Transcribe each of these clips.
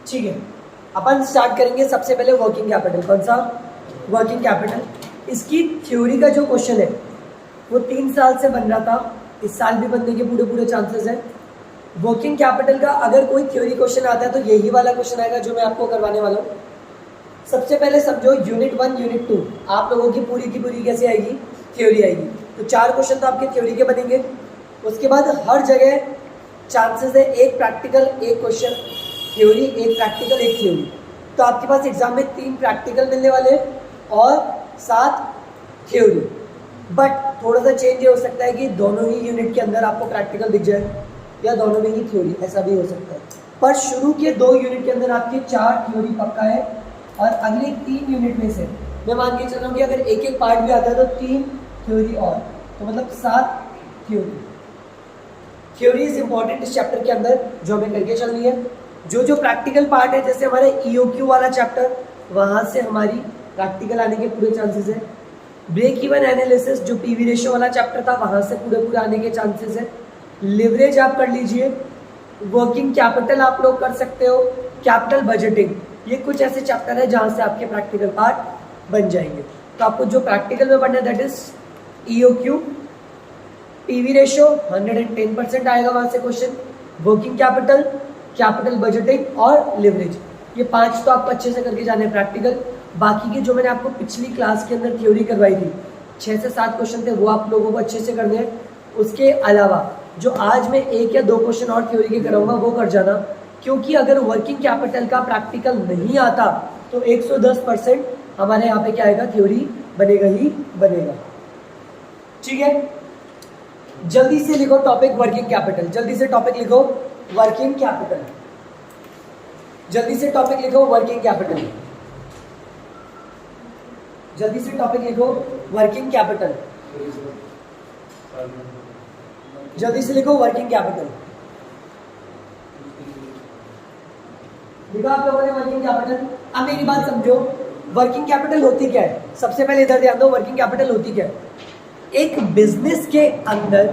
ठीक है, अपन स्टार्ट करेंगे सबसे पहले वर्किंग कैपिटल। कौन सा? Working capital. इसकी थ्योरी का जो क्वेश्चन है वो 3 साल से बन रहा था, इस साल भी बनने के पूरे पूरे चांसेस हैं। वर्किंग कैपिटल का अगर कोई थ्योरी क्वेश्चन आता है तो यही वाला क्वेश्चन आएगा जो मैं आपको करवाने वाला हूँ। सबसे पहले समझो यूनिट 1 यूनिट 2 आप लोगों की पूरी कैसे आएगी? थ्योरी आएगी। तो 4 क्वेश्चन तो आपके थ्योरी के बनेंगे। उसके बाद हर जगह चांसेस है एक प्रैक्टिकल एक क्वेश्चन थ्योरी, एक प्रैक्टिकल एक थ्योरी। तो आपके पास एग्जाम में 3 प्रैक्टिकल मिलने वाले और 7 थ्योरी। बट थोड़ा सा चेंज ये हो सकता है कि दोनों ही यूनिट के अंदर आपको प्रैक्टिकल दिख जाए या दोनों में ही थ्योरी, ऐसा भी हो सकता है। पर शुरू के 2 यूनिट के अंदर आपके 4 थ्योरी पक्का है और अगले 3 यूनिट में से मैं मान के चल रहा हूँ कि अगर एक एक पार्ट भी आता है तो 3 थ्योरी और, तो मतलब 7 थ्योरी। थ्योरी इज इंपॉर्टेंट इस चैप्टर के अंदर जो हमें करके चलनी है। जो प्रैक्टिकल पार्ट है, जैसे हमारे EOQ वाला चैप्टर, वहाँ से हमारी प्रैक्टिकल आने के पूरे चांसेस है। ब्रेक इवन एनालिसिस जो PV रेशियो वाला चैप्टर था, वहाँ से पूरे आने के चांसेस है। लिवरेज आप कर लीजिए, वर्किंग कैपिटल आप लोग कर सकते हो, कैपिटल बजटिंग, ये कुछ ऐसे चैप्टर है जहाँ से आपके प्रैक्टिकल पार्ट बन जाएंगे। तो आपको जो प्रैक्टिकल में बनना है that is EOQ, PV ratio 110% आएगा वहाँ से question, working capital, capital budgeting और लिवरेज, ये 5 तो आपको अच्छे से करके जाने हैं प्रैक्टिकल। बाकी के जो मैंने आपको पिछली क्लास के अंदर थ्योरी करवाई थी 6 से 7 क्वेश्चन थे, वो आप लोगों को अच्छे से करने हैं। उसके अलावा जो आज मैं 1 या 2 क्वेश्चन और थ्योरी के कराऊंगा वो कर जाना, क्योंकि अगर वर्किंग कैपिटल का प्रैक्टिकल नहीं आता तो 110% हमारे यहाँ पे क्या आएगा? थ्योरी बनेगा ही बनेगा। ठीक है, जल्दी से लिखो टॉपिक वर्किंग कैपिटल, जल्दी से टॉपिक लिखो वर्किंग कैपिटल, जल्दी से टॉपिक लिखो वर्किंग कैपिटल, जल्दी से टॉपिक लिखो वर्किंग कैपिटल, जल्दी से लिखो वर्किंग कैपिटल। लिखा आप लोगों ने वर्किंग कैपिटल? अब मेरी बात समझो, वर्किंग कैपिटल होती क्या है? सबसे पहले इधर ध्यान दो, वर्किंग कैपिटल होती क्या है? एक बिजनेस के अंदर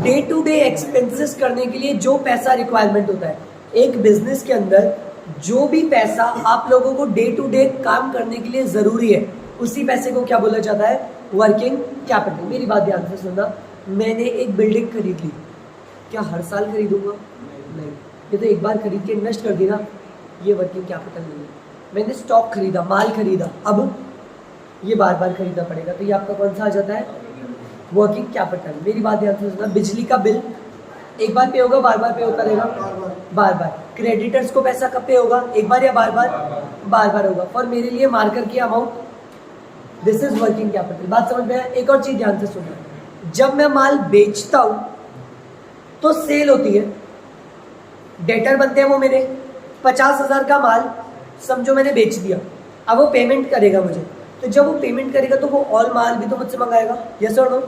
डे टू डे एक्सपेंसेस करने के लिए जो पैसा रिक्वायरमेंट होता है, एक बिजनेस के अंदर जो भी पैसा आप लोगों को डे टू डे काम करने के लिए जरूरी है, उसी पैसे को क्या बोला जाता है? Working capital. मेरी बात ध्यान से सुनना, मैंने एक बिल्डिंग खरीद ली, क्या हर साल खरीदूंगा? नहीं, ये तो एक बार खरीद के इन्वेस्ट कर दी ना, ये वर्किंग कैपिटल नहीं है। मैंने स्टॉक खरीदा, माल खरीदा, अब ये बार बार खरीदना पड़ेगा, तो ये आपका कौन सा आ जाता है? Working capital. मेरी बात ध्यान से सुनना, बिजली का बिल एक बार पे होगा, बार बार पे होता रहेगा, बार बार। क्रेडिटर्स को पैसा कब पे होगा? एक बार या बार बार? बार बार होगा। और मेरे लिए मार्कर की amount, this is working capital. बात समझ में आया? एक और चीज ध्यान से सुनना, जब मैं माल बेचता हूं तो सेल होती है, डेटर बनते हैं वो मेरे, 50,000 का माल समझो मैंने बेच दिया, अब वो पेमेंट करेगा मुझे, तो जब वो पेमेंट करेगा तो वो ऑल माल भी तो मुझसे मंगाएगा, यस और नो?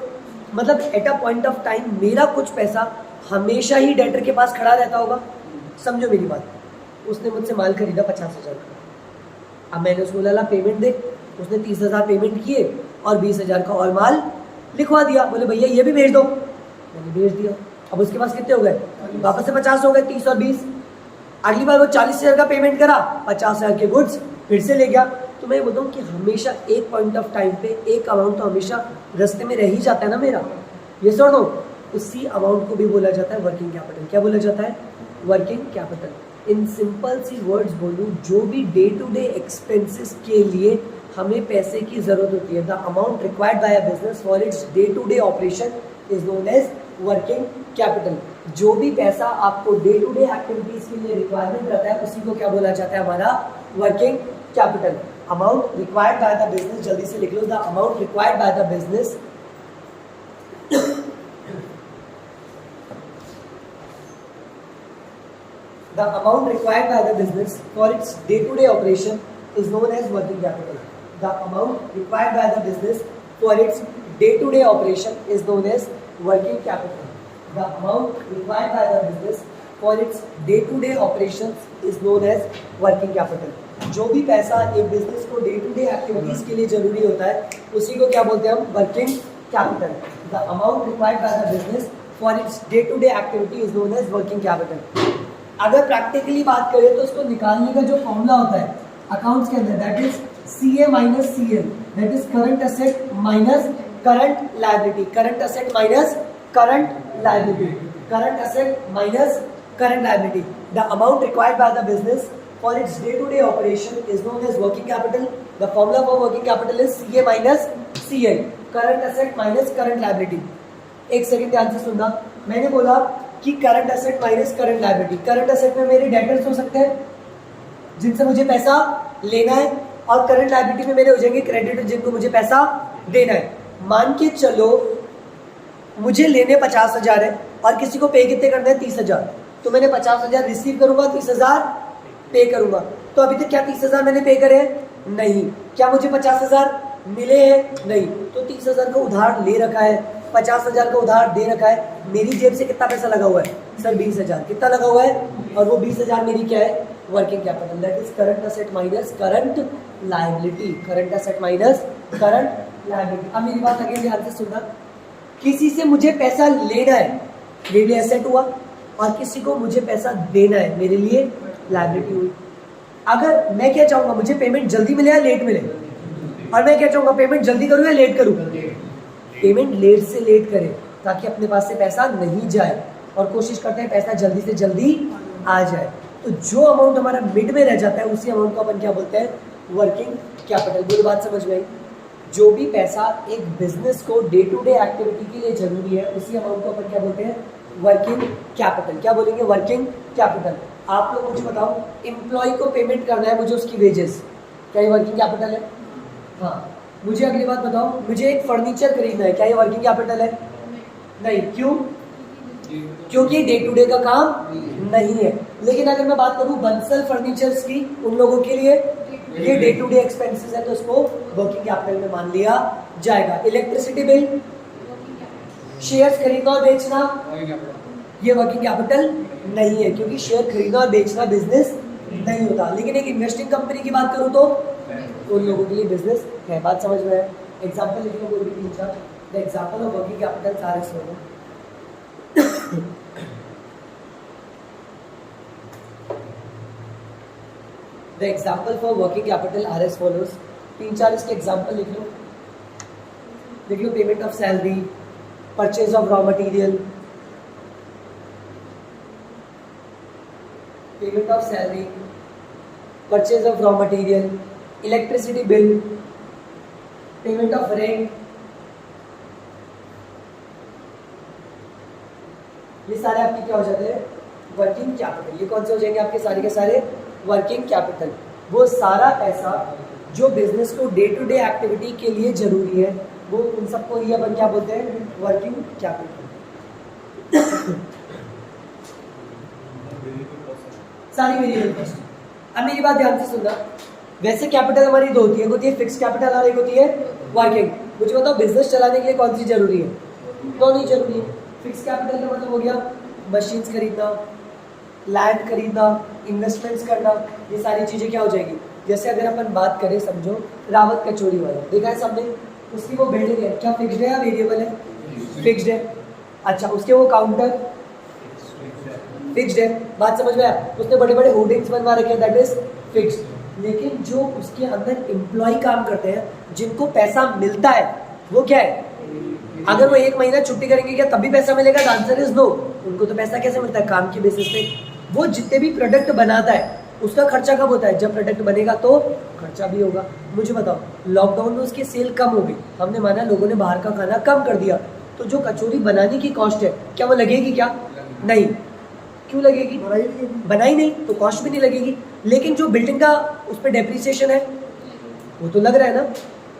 मतलब at a point of time मेरा कुछ पैसा हमेशा ही डेटर के पास खड़ा रहता होगा। समझो मेरी बात, उसने मुझसे माल खरीदा 50,000 का, अब मैंने उसको बोला पेमेंट दे, उसने 30,000 पेमेंट किए और 20,000 का ऑल माल लिखवा दिया, बोले भैया ये भी भेज दो, मैंने भेज दिया। अब उसके पास कितने हो गए? वापस से 50 हो गए, 30 और 20। अगली बार वो 40,000 का पेमेंट करा, 50,000 के गुड्स फिर से ले गया। तो मैं बोलता हूँ कि हमेशा एक पॉइंट ऑफ टाइम पे एक अमाउंट तो हमेशा रास्ते में रह ही जाता है ना मेरा, ये सो नो? उसी अमाउंट को भी बोला जाता है वर्किंग कैपिटल। क्या बोला जाता है? Working capital. इन सिंपल सी वर्ड्स बोलूँ, जो भी डे टू डे एक्सपेंसेस के लिए हमें पैसे की जरूरत होती है, the amount required by a business for its day to day operation is known as working capital. जो भी पैसा आपको डे टू डे एक्टिविटीज के लिए रिक्वायरमेंट रहता है, उसी को क्या बोला जाता है? हमारा working capital. Amount required by the business, जल्दी से लिख लो, the amount required by the business the amount required by the business for its day-to-day operation is known as working capital. The amount required by the business for its day-to-day operation is known as working capital. The amount required by the business for its day-to-day operations is known as working capital. जो भी पैसा एक business को day to day activities के लिए जरूरी होता है, उसी को क्या बोलते हैं हम? Working capital. The amount required by the business for its day to day activity is known as working capital. अगर प्रैक्टिकली बात करें तो उसको निकालने का जो फॉर्मूला होता है अकाउंट्स के अंदर, that is CA minus CL, that is current asset minus current liability, current asset minus current liability, current asset minus current liability. The amount required by the business for its day-to-day operation is known as working capital. The formula for working capital is CA minus CL, current asset minus current liability. एक second ध्यान से सुनना, मैंने बोला कि current asset minus current liability. Current asset में मेरे debtors हो सकते हैं जिनसे मुझे पैसा लेना है, और करंट लायबिलिटी में मेरे हो जाएंगे क्रेडिटर जिनको मुझे पैसा देना है। मान के चलो मुझे लेने 50,000 है और किसी को पे कितने करना है 30,000, तो मैंने 50,000 रिसीव करूंगा, 30,000 पे करूंगा। तो अभी तक क्या 30,000 मैंने पे करे हैं? नहीं। क्या मुझे 50,000 मिले हैं? नहीं। तो 30,000 का उधार ले रखा है, 50,000 का उधार दे रखा है, मेरी जेब से कितना पैसा लगा हुआ है सर? 20,000। कितना लगा हुआ है? और वो 20,000 मेरी क्या है? Working capital, that is current asset minus current liability, current asset minus current liability. अब मेरी बात आगे ध्यान से सुनना, किसी से मुझे पैसा लेना है, मेरे लिए एसेट हुआ, और किसी को मुझे पैसा देना है, मेरे लिए लायबिलिटी हुई। अगर मैं क्या चाहूंगा, मुझे पेमेंट जल्दी मिले या लेट मिले, और मैं क्या चाहूंगा, पेमेंट जल्दी करूं या लेट करूं? पेमेंट लेट से लेट करें ताकि अपने पास से पैसा नहीं जाए, और कोशिश करते हैं पैसा जल्दी से जल्दी आ जाए। तो जो अमाउंट हमारा मिड में रह जाता है उसी अमाउंट को अपन क्या बोलते हैं? Working capital. पूरी बात समझ में आई? जो भी पैसा एक बिजनेस को डे टू डे एक्टिविटी के लिए जरूरी है उसी अमाउंट को अपन क्या बोलते हैं? Working capital. क्या बोलेंगे? Working capital. आप लोग मुझे बताओ, एम्प्लॉय को पेमेंट करना है मुझे उसकी वेजेस, क्या ये वर्किंग कैपिटल है? हाँ। मुझे अगली बात बताओ, मुझे एक फर्नीचर खरीदना है, क्या ये वर्किंग कैपिटल है? नहीं। क्यों? क्योंकि डे टू डे का काम नहीं है। लेकिन अगर मैं बात करूं बंसल फर्नीचर्स की, उन लोगों के लिए ये डे टू डे एक्सपेंसेस है, तो उसको वर्किंग कैपिटल में मान लिया जाएगा। इलेक्ट्रिसिटी बिल, शेयर्स खरीदना और बेचना, ये वर्किंग कैपिटल नहीं है, क्योंकि शेयर खरीदना और बेचना बिजनेस नहीं होता। लेकिन एक इन्वेस्टिंग कंपनी की बात करूं तो उन लोगों के लिए बिजनेस है। बात समझ में है? एग्जाम्पल लिख लो कोई भी 3-4। The example of working capital are as follow. The example for working capital are as follows. 3-4 इसके एग्जाम्पल लिख लो। लिख लो payment of salary, purchase of raw material, payment of salary, purchase of raw material, electricity bill, payment of rent, ये सारे आपके क्या हो जाते हैं? Working capital. ये कौन से हो जाएंगे आपके सारे के सारे? Working capital. वो सारा पैसा जो बिजनेस को डे टू डे एक्टिविटी के लिए जरूरी है, वो उन सबको ये अपन क्या बोलते हैं? Working capital. सारी वेरिएबल कॉस्ट। अब मेरी बात ध्यान से सुनना, वैसे कैपिटल हमारी दो होती है, एक होती है फिक्स कैपिटल और एक होती है वर्किंग। मुझे बताओ बिजनेस चलाने के लिए कौन सी जरूरी है? दोनों ही जरूरी है। फिक्स कैपिटल का मतलब हो गया मशीन्स खरीदना, लैंड खरीदना, इन्वेस्टमेंट्स करना, ये सारी चीज़ें क्या हो जाएगी? जैसे अगर अपन बात करें, समझो रावत कचौड़ी वाला, देखा है सबने, उसकी वो बिल्डिंग है, क्या फिक्स्ड है या वेरिएबल है? फिक्स्ड है। अच्छा, उसके वो काउंटर फिक्स्ड है। बात समझ में आया? उसने बड़े बड़े होर्डिंग्स बनवा रखे हैं, दैट इज फिक्स्ड। लेकिन जो उसके अंदर एम्प्लॉय काम करते हैं, जिनको पैसा मिलता है, वो क्या है? अगर वो 1 महीना छुट्टी करेंगे क्या तब भी पैसा मिलेगा? Answer is no. उनको तो पैसा कैसे मिलता है? काम की बेसिस पे। वो जितने भी प्रोडक्ट बनाता है उसका खर्चा कब होता है? जब प्रोडक्ट बनेगा तो खर्चा भी होगा। मुझे बताओ, लॉकडाउन में उसकी सेल कम हो गई, हमने माना लोगों ने बाहर का खाना कम कर दिया, तो जो कचौरी बनाने की कॉस्ट है, क्या वो लगेगी? क्या नहीं। क्यों लगेगी? बनाई नहीं तो कॉस्ट भी नहीं लगेगी। लेकिन जो बिल्डिंग का उस पर डेप्रिसिएशन है वो तो लग रहा है ना,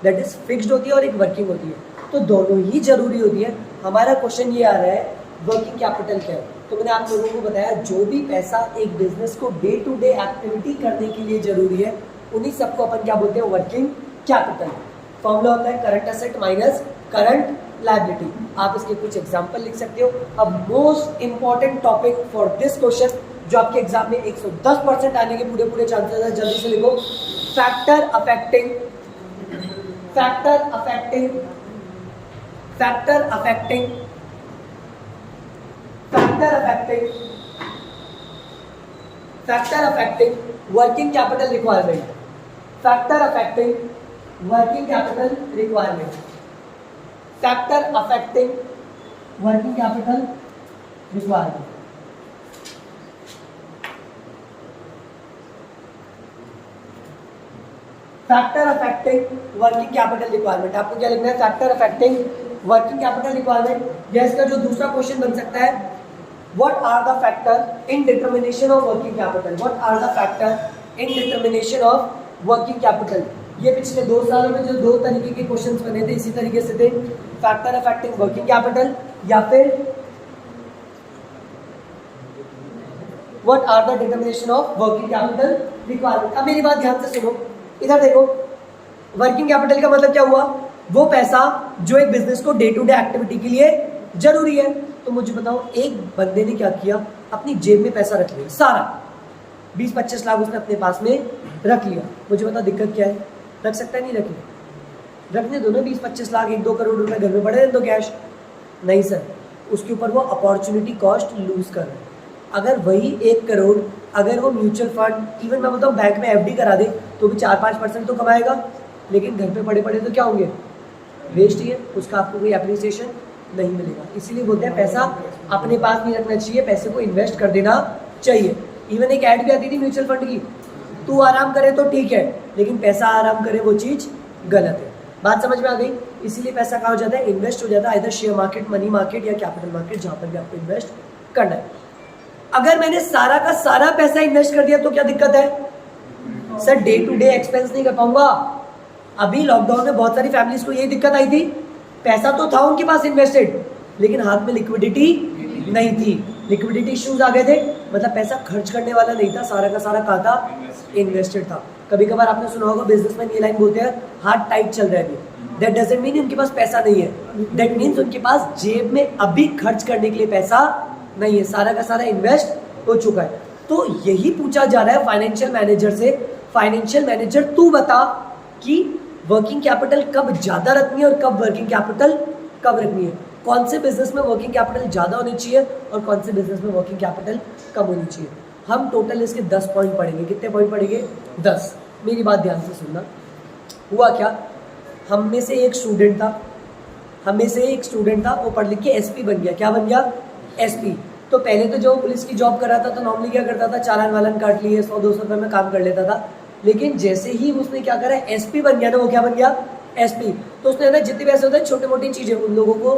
दैट इज फिक्स्ड होती है और एक वर्किंग होती है, तो दोनों ही जरूरी होती है। हमारा क्वेश्चन ये आ रहा है वर्किंग कैपिटल क्या है? तो मैंने आप लोगों को बताया जो भी पैसा एक बिजनेस को डे टू डे एक्टिविटी करने के लिए जरूरी है, उन्हीं सबको अपन क्या बोलते हैं? Working capital. फॉर्मूला होता है current asset minus current liability. आप इसके कुछ एग्जांपल लिख सकते हो। अब most important topic for this question, जो आपके एग्जाम में 110% आने के पूरे चांसेस है, जल्दी से लिखो। Factor affecting factor affecting working capital requirement, factor affecting working capital requirement, factor affecting working capital requirement. Factor affecting working capital requirement, आपको क्या लिखना है? Factor affecting working capital requirement. या इसका जो दूसरा क्वेश्चन बन सकता है, what are the factor in determination of working capital, what are the factor in determination of working capital. ये पिछले 2 सालों में जो 2 तरीके के क्वेश्चंस बने थे इसी तरीके से थे, फैक्टर अफेक्टिंग वर्किंग कैपिटल या फिर what are the determination of working capital requirement. अब मेरी बात ध्यान से सुनो, इधर देखो, वर्किंग कैपिटल का मतलब क्या हुआ? वो पैसा जो एक बिजनेस को डे टू डे एक्टिविटी के लिए जरूरी है। तो मुझे बताओ, एक बंदे ने क्या किया, अपनी जेब में पैसा रख लिया, सारा 20-25 लाख उसने अपने पास में रख लिया। मुझे बताओ दिक्कत क्या है? रख सकता है नहीं रख लिया? रखने दो ना 20-25 लाख, 1-2 करोड़ रुपए घर में पड़े हैं तो कैश नहीं सर, उसके ऊपर वो अपॉर्चुनिटी कॉस्ट लूज कर रहे हैं। अगर वही 1 करोड़ अगर वो म्यूचुअल फंड, इवन मैं बताऊँ बैंक में एफडी करा दे तो भी 4-5% तो कमाएगा, लेकिन घर पे पड़े पड़े तो क्या होंगे? वेस्ट ही है, उसका आपको कोई एप्रिसिएशन नहीं मिलेगा। इसीलिए बोलते हैं पैसा अपने पास नहीं रखना चाहिए, पैसे को इन्वेस्ट कर देना चाहिए। इवन एक ऐड भी आती थी म्यूचुअल फंड की, तू आराम करे तो ठीक है, लेकिन पैसा आराम करे वो चीज़ गलत है। बात समझ में आ गई? इसीलिए पैसा कहाँ हो जाता है? इन्वेस्ट हो जाता है, इधर शेयर मार्केट, मनी मार्केट या कैपिटल मार्केट, जहाँ पर भी आपको इन्वेस्ट करना है। अगर मैंने सारा का सारा पैसा इन्वेस्ट कर दिया तो क्या दिक्कत है? Sir day to day expense नहीं कर पाऊंगा। अभी लॉकडाउन में बहुत सारी फैमिलीज को यही दिक्कत आई थी, पैसा तो था उनके पास इन्वेस्टेड, लेकिन हाथ में लिक्विडिटी नहीं थी, लिक्विडिटी इश्यूज आ गए थे, मतलब पैसा खर्च करने वाला नहीं था, सारा का सारा कहाँ था? इन्वेस्टेड था। कभी कभार आपने सुना होगा बिजनेसमैन ये लाइन बोलते हैं, हाथ टाइट चल रहा है अभी। दैट डजंट मीन उनके पास पैसा नहीं है, दैट मीन्स उनके पास जेब में अभी खर्च करने के लिए पैसा नहीं है, सारा का सारा इन्वेस्ट हो चुका है। तो यही पूछा जा रहा है फाइनेंशियल मैनेजर से, फाइनेंशियल मैनेजर तू बता कि वर्किंग कैपिटल कब ज्यादा रखनी है और कब वर्किंग कैपिटल कब रखनी है, कौन से बिजनेस में वर्किंग कैपिटल ज्यादा होनी चाहिए और कौन से बिजनेस में वर्किंग कैपिटल कम होनी चाहिए। हम टोटल इसके 10 पॉइंट पढ़ेंगे। कितने पॉइंट पढ़ेंगे? 10। मेरी बात ध्यान से सुनना। हुआ क्या, हम में से एक स्टूडेंट था, वो पढ़ लिख के एसपी बन गया। क्या बन गया? एसपी। तो पहले तो जो पुलिस की जॉब कर रहा था तो नॉर्मली क्या करता था, चालान वालन काट लिए, 100-200 रुपये में काम कर लेता था। लेकिन जैसे ही उसने क्या करा, एसपी बन गया ना, वो क्या बन गया? एसपी। तो उसने ना जितने पैसे होते हैं छोटे मोटी चीजें, उन लोगों को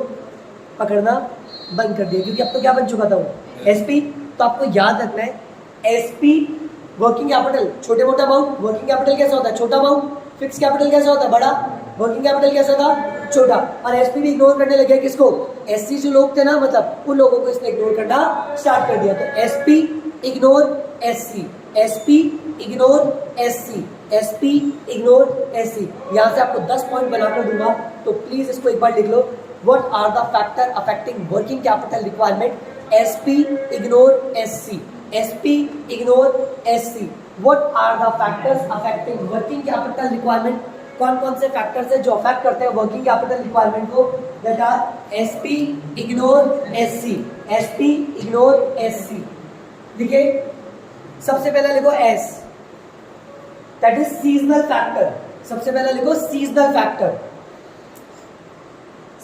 पकड़ना बंद कर दिया, क्योंकि अब तो क्या बन चुका था वो? एसपी। तो आपको याद रखना है, एसपी वर्किंग कैपिटल छोटे मोटा अमाउंट, वर्किंग कैपिटल कैसा होता है? छोटा अमाउंट। फिक्स कैपिटल कैसा होता है? बड़ा। वर्किंग कैपिटल कैसा था? छोटा। और एसपी भी इग्नोर करने लगे किसको? एससी जो लोग थे ना, मतलब उन लोगों को इसने इग्नोर करना स्टार्ट कर दिया। तो SP ignore SC, SP ignore SC, SP ignore SC. यहां से आपको 10 पॉइंट बनाकर दूंगा, तो प्लीज इसको एक बार लिख लो। What are the factor affecting working capital requirement? SP ignore SC, SP ignore SC. What are the factors affecting working capital requirement? कौन कौन से फैक्टर्स है जो अफेक्ट करते हैं वर्किंग कैपिटल रिक्वायरमेंट को? That are SP ignore SC, SP ignore SC. देखिए, सबसे पहला लिखो S, that is seasonal factor. सबसे पहला लिखो सीजनल फैक्टर,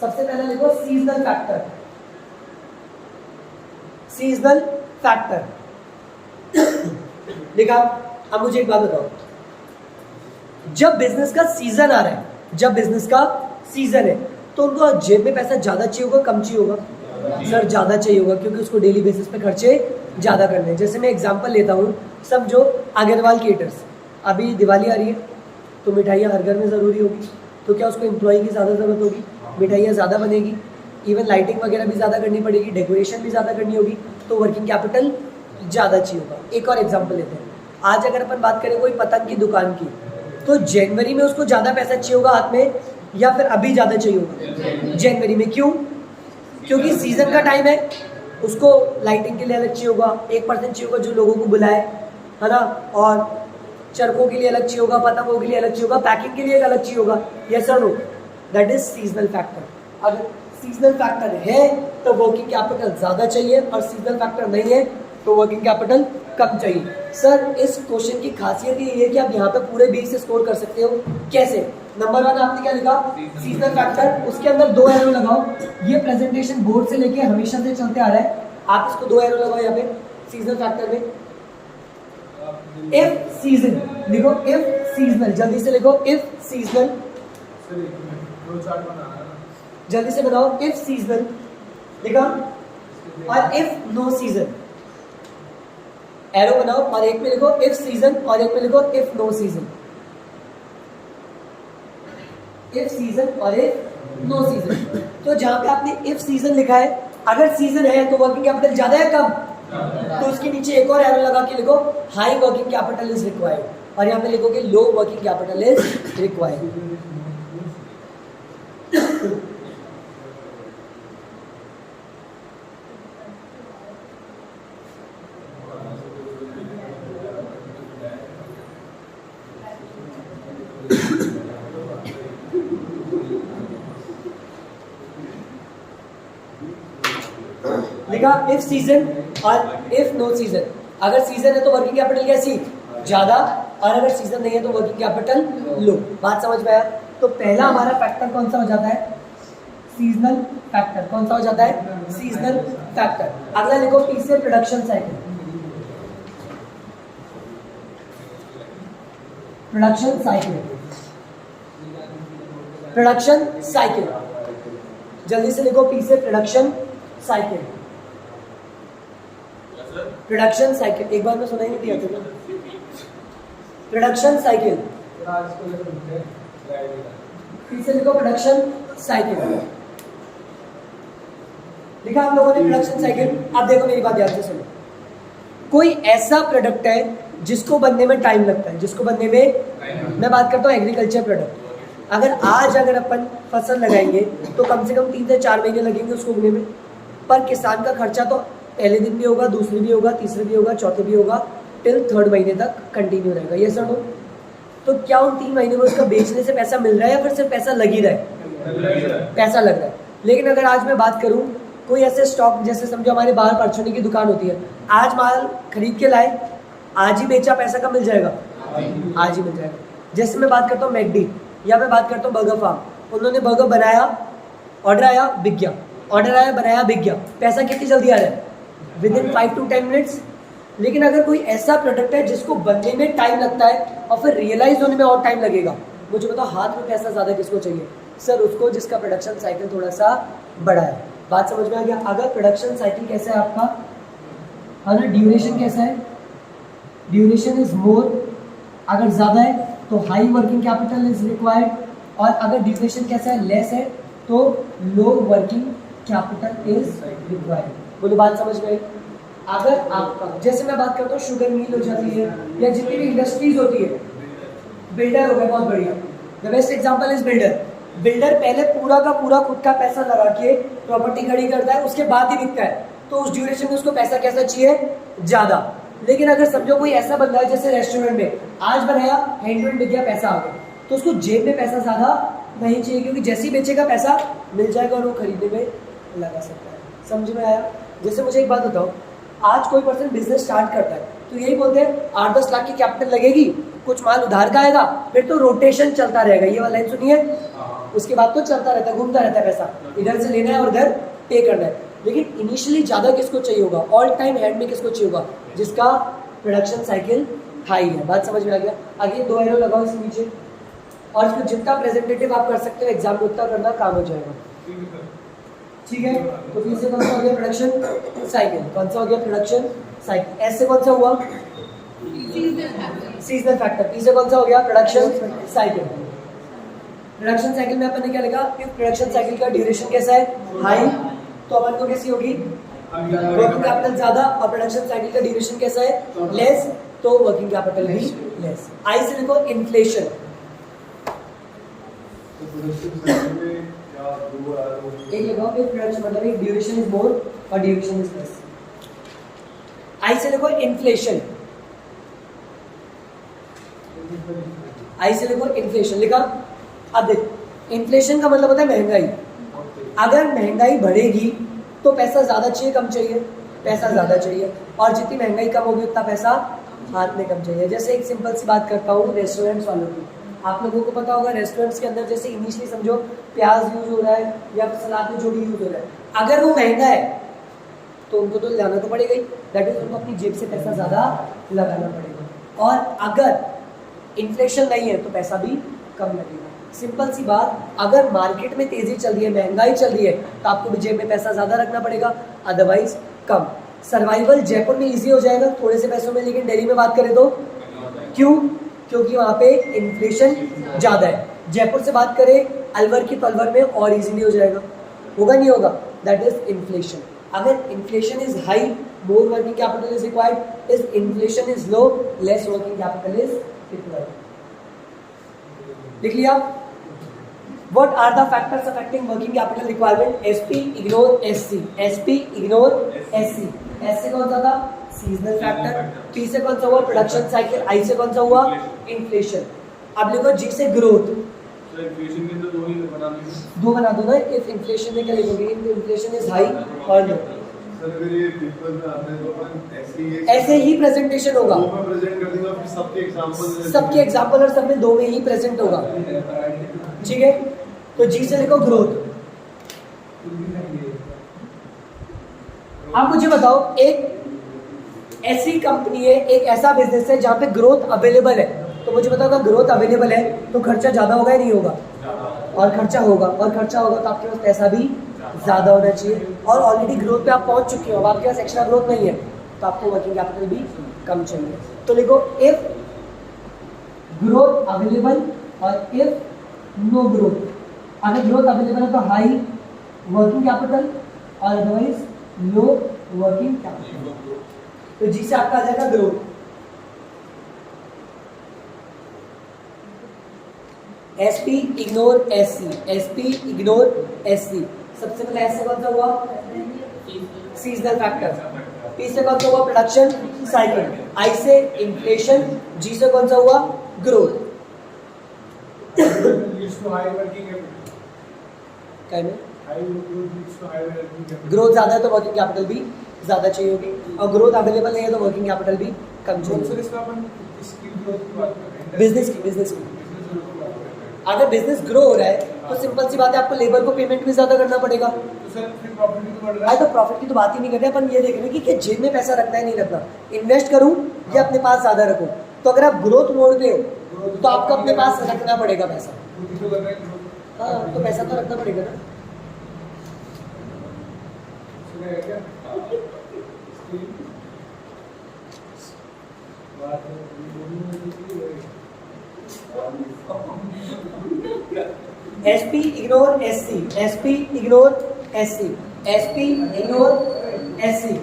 सबसे पहला लिखो सीजनल फैक्टर, सीजनल फैक्टर लिखा। अब मुझे एक बात बताओ, जब बिजनेस का सीजन आ रहा है, जब बिजनेस का सीजन है, तो उनको जेब में पैसा ज्यादा चाहिए होगा कम चाहिए होगा? सर ज्यादा चाहिए होगा, क्योंकि उसको डेली बेसिस पे खर्चे ज्यादा करने हैं। जैसे मैं एग्जांपल लेता हूँ, समझो अग्रवाल केटर्स, अभी दिवाली आ रही है तो मिठाइयाँ हर घर में ज़रूरी होगी, तो क्या उसको एम्प्लॉय की ज़्यादा ज़रूरत होगी? मिठाइयाँ ज़्यादा बनेगी, इवन लाइटिंग वगैरह भी ज़्यादा करनी पड़ेगी, डेकोरेशन भी ज़्यादा करनी होगी, तो वर्किंग कैपिटल ज़्यादा चाहिए होगा। एक और एग्जाम्पल लेते हैं, आज अगर अपन बात करें कोई पतंग की दुकान की, तो जनवरी में उसको ज़्यादा पैसा चाहिए होगा हाथ में, या फिर अभी ज़्यादा चाहिए होगा? जनवरी में। क्यों? क्योंकि सीजन का टाइम है, उसको लाइटिंग के लिए अलग चाहिए होगा, 1% चाहिए होगा जो लोगों को बुलाए, है ना, और चरखों के लिए अलग चाहिए होगा, पतंगों के लिए अलग चाहिए होगा, पैकिंग के लिए एक अलग चाहिए होगा। यस और no? That is seasonal factor. अगर सीजनल फैक्टर है तो वर्किंग कैपिटल ज़्यादा चाहिए, और सीजनल फैक्टर नहीं है तो वर्किंग कैपिटल कम चाहिए। सर इस क्वेश्चन की खासियत ये है कि आप यहाँ पे पूरे 20 से स्कोर कर सकते हो। कैसे? नंबर 1 आपने क्या लिखा? सीजनल फैक्टर, उसके अंदर 2 एरो लगाओ। ये प्रेजेंटेशन बोर्ड से लेके हमेशा से चलते आ रहा है, आप इसको 2 एरो लगाओ यहाँ पे सीजनल फैक्टर में। इफ सीजन लिखो, इफ सीजनल, जल्दी से लिखो इफ सीजनल, जल्दी से बनाओ इफ सीजनल लिखा, और इफ नो सीजन एरो बनाओ, और एक में लिखो इफ सीजन और एक में लिखो if no season, if season और इफ नो सीजन। तो जहां पे आपने इफ सीजन लिखा है, अगर सीजन है तो वर्किंग कैपिटल ज्यादा है कम, तो उसके नीचे एक और एरो लगा के लिखो high working capital is required, और यहाँ पे लिखोगे लो वर्किंग कैपिटल इज रिक्वायर्ड। लिखा इफ सीजन और इफ नो सीजन। अगर सीजन है तो वर्किंग कैपिटल कैसी? ज्यादा, और अगर सीजन नहीं है तो वर्किंग कैपिटल लो। बात समझ में आया? तो पहला हमारा फैक्टर कौन सा हो जाता है? Seasonal factor. कौन सा हो जाता है? Seasonal factor. अगला लिखो पी से production cycle, production cycle, production cycle, जल्दी से लिखो पी से प्रोडक्शन साइकिल, प्रोडक्शन साइकिल। एक बार में सुनाई नहीं दिया था, प्रोडक्शन साइकिल, फिर से लिखो प्रोडक्शन साइकिल। लिखा आप लोगों ने प्रोडक्शन साइकिल। अब देखो मेरी बात ध्यान से सुनो, कोई ऐसा प्रोडक्ट है जिसको बनने में टाइम लगता है, जिसको बनने में, मैं बात करता हूँ एग्रीकल्चर प्रोडक्ट। अगर अपन फसल लगाएंगे तो कम से कम 3 से 4 महीने लगेंगे उसको उगने में, पर किसान का खर्चा तो पहले दिन भी होगा, दूसरे भी होगा, तीसरे भी होगा, चौथे भी होगा, टिल 3rd महीने तक कंटिन्यू रहेगा। ये सर तो क्या उन 3 महीने में उसका बेचने से पैसा मिल रहा है या फिर सिर्फ पैसा लग ही रहा है? पैसा लग रहा है। लेकिन अगर आज मैं बात करूं, कोई ऐसे स्टॉक, जैसे समझो हमारे बाहर परचूनी की दुकान होती है, आज माल खरीद के लाए, आज ही बेचा, पैसा कब मिल जाएगा? आज ही मिल जाएगा। जैसे मैं बात करता हूँ मैकडी, या मैं बात करता हूँ बर्गर फार्म, उन्होंने बर्गर बनाया, ऑर्डर आया, बिक गया, ऑर्डर आया, बनाया, बिक गया, पैसा कितनी जल्दी आ रहा है? Within 5 to 10 minutes. लेकिन अगर कोई ऐसा प्रोडक्ट है जिसको बनने में टाइम लगता है और फिर रियलाइज होने में और टाइम लगेगा, मुझे बताओ हाथ में पैसा ज़्यादा किसको चाहिए? सर उसको जिसका प्रोडक्शन साइकिल थोड़ा सा बड़ा है। बात समझ में आ गया? अगर प्रोडक्शन साइकिल कैसा है आपका, अगर ड्यूरेशन कैसा है, ड्यूरेशन इज मोर, अगर ज़्यादा है तो high working capital is required, और अगर ड्यूरेशन कैसा है, लेस है, तो लो वर्किंग कैपिटल इज रिक्वायर्ड। बोलो बात समझ में? अगर आपका, जैसे मैं बात करता हूँ शुगर मिल हो जाती है या जितनी भी इंडस्ट्रीज होती है, बिल्डर हो गया बहुत बढ़िया, the best example is builder. Builder पहले पूरा का पूरा खुद का पैसा लगा के प्रॉपर्टी खड़ी करता है, उसके बाद ही बिकता है, तो उस ड्यूरेशन में उसको पैसा कैसा चाहिए? ज़्यादा। लेकिन अगर समझो कोई ऐसा बंदा है जैसे रेस्टोरेंट में, आज बनाया, हैंड टू हैंड बिक गया, पैसा आ गया, तो उसको जेब में पैसा ज़्यादा नहीं चाहिए, क्योंकि जैसे ही बेचेगा पैसा मिल जाएगा और वो खरीदने में लगा सकता है। समझ में आया? जैसे मुझे एक बात बताओ, आज कोई पर्सन बिजनेस स्टार्ट करता है तो यही बोलते हैं 8-10 लाख की कैपिटल लगेगी, कुछ माल उधार का आएगा, फिर तो रोटेशन चलता रहेगा। ये वाला लाइन सुनिए, उसके बाद तो चलता रहता है, घूमता रहता है, पैसा इधर से लेना है और इधर पे करना है। लेकिन इनिशियली ज़्यादा किसको चाहिए होगा? ऑल टाइम हेड में किसको चाहिए होगा? जिसका प्रोडक्शन साइकिल हाई है। बात समझ में आ गया? आगे 2 एरो लगाओ इस नीचे, और इसको जितना प्रेजेंटेटिव आप कर सकते हो एग्जाम में उतना करना, काम हो जाएगा। ठीक है, तो फिर से कौन सा हो गया? Production cycle. कौन सा हो गया? Production cycle. ऐसे कौन सा हुआ? Seasonal factor. पी से कौन सा हो गया? Production cycle. प्रोडक्शन साइकिल में अपन ने क्या लिखा? इफ प्रोडक्शन साइकिल का ड्यूरेशन कैसा है? हाई, तो अपन को कैसी होगी? वर्किंग कैपिटल ज्यादा, और प्रोडक्शन साइकिल का ड्यूरेशन कैसा है? लेस, तो वर्किंग कैपिटल भी लेस। आई से लिखो इन्फ्लेशन। एक लिखो इफ प्रोडक्शन, मतलब एक ड्यूरेशन इज मोर और ड्यूरेशन इज लेस। आई से लिखो इन्फ्लेशन, आई से लिखो इन्फ्लेशन। लिखा? अब देख, इन्फ्लेशन का मतलब होता है महंगाई। अगर महंगाई बढ़ेगी तो पैसा ज्यादा चाहिए कम चाहिए? पैसा ज़्यादा चाहिए, और जितनी महंगाई कम होगी उतना पैसा हाथ में कम चाहिए। जैसे एक सिंपल सी बात करता हूँ रेस्टोरेंट्स वालों की, आप लोगों को पता होगा रेस्टोरेंट्स के अंदर जैसे इनिशियली समझो प्याज यूज हो रहा है या सलाद में जो भी यूज हो रहा है, अगर वो महंगा है तो उनको तो लाना तो पड़ेगा ही, दैट इज उनको अपनी जेब से पैसा ज़्यादा लगाना पड़ेगा। और अगर इन्फ्लेशन नहीं है तो पैसा भी कम लगेगा। सिंपल सी बात, अगर मार्केट में तेजी चल रही है, महंगाई चल रही है, तो आपको भी जेब में पैसा ज़्यादा रखना पड़ेगा, अदरवाइज कम। सर्वाइवल जयपुर में इजी हो जाएगा थोड़े से पैसों में, लेकिन दिल्ली में बात करें तो क्यों? क्योंकि वहाँ पे इन्फ्लेशन ज़्यादा है। जयपुर से बात करें अलवर की, तो अलवर में और इजीली हो जाएगा, होगा नहीं होगा, दैट इज इन्फ्लेशन। अगर inflation is high, more working capital is required, is inflation is low, less working capital is required. लिख लिया? What are the factors affecting working capital requirement? SP ignore SC, SP ignore SC। S से कौन सा था? Seasonal factor. P से कौन सा हुआ? Production cycle. I से कौन सा हुआ? इन्फ्लेशन। अब लिखो G से ग्रोथ। इन्फ्लेशन के तो दो बना दो ना, इफ इन्फ्लेशन में क्या लिखोगे? इन्फ्लेशन इज हाई और लो। सर अगर ये पेपर में आता है तो अपन ऐसे ही प्रेजेंटेशन होगा, दो में प्रेजेंट कर दूंगा, फिर सबके एग्जांपल और सब में दो में ही प्रेजेंट होगा, ठीक है? तो जी से लिखो ग्रोथ। आप मुझे बताओ, एक ऐसी कंपनी है, एक ऐसा बिजनेस है जहां पे ग्रोथ अवेलेबल है, तो मुझे बताओ अगर ग्रोथ अवेलेबल है तो खर्चा ज्यादा होगा या नहीं होगा? और खर्चा होगा, और खर्चा होगा तो आपके पास पैसा भी ज्यादा होना चाहिए, और ऑलरेडी ग्रोथ पे आप पहुंच चुके हो, अब आपके पास एक्स्ट्रा ग्रोथ नहीं है तो आपको वर्किंग कैपिटल भी कम चाहिए। तो लिखो इफ ग्रोथ अवेलेबल और इफ नो ग्रोथ। अगर ग्रोथ अवेलेबल है तो हाई वर्किंग कैपिटल और अदरवाइज लो वर्किंग कैपिटल। तो जी से आपका आ जाएगा growth. SP ignore SC, SP ignore SC. सबसे पहले एस से कौन सा हुआ? Seasonal factor. पी से कौन सा हुआ? Production cycle. आई से इन्फ्लेशन। जी से कौन सा हुआ? ग्रोथ। ग्रोथ ज्यादा है तो वर्किंग कैपिटल भी ज्यादा चाहिए होगी, और ग्रोथ अवेलेबल नहीं है तो वर्किंग कैपिटल भी कम चाहिए। बिजनेस की अगर बिजनेस ग्रो हो रहा है तो सिंपल सी बात है, आपको लेबर को पेमेंट भी ज्यादा करना पड़ेगा। तो प्रॉफिट की तो बात ही नहीं कर रहे, अपन ये देख रहे हैं कि जेब में पैसा रखना है नहीं रखना, इन्वेस्ट करूं या अपने पास ज्यादा रखूं। तो अगर आप ग्रोथ मोड पे हो तो आपको अपने पास रखना पड़ेगा पैसा। हाँ, तो पैसा तो रखना पड़ेगा ना। SP ignore SC, SP ignore SC, SP ignore SC.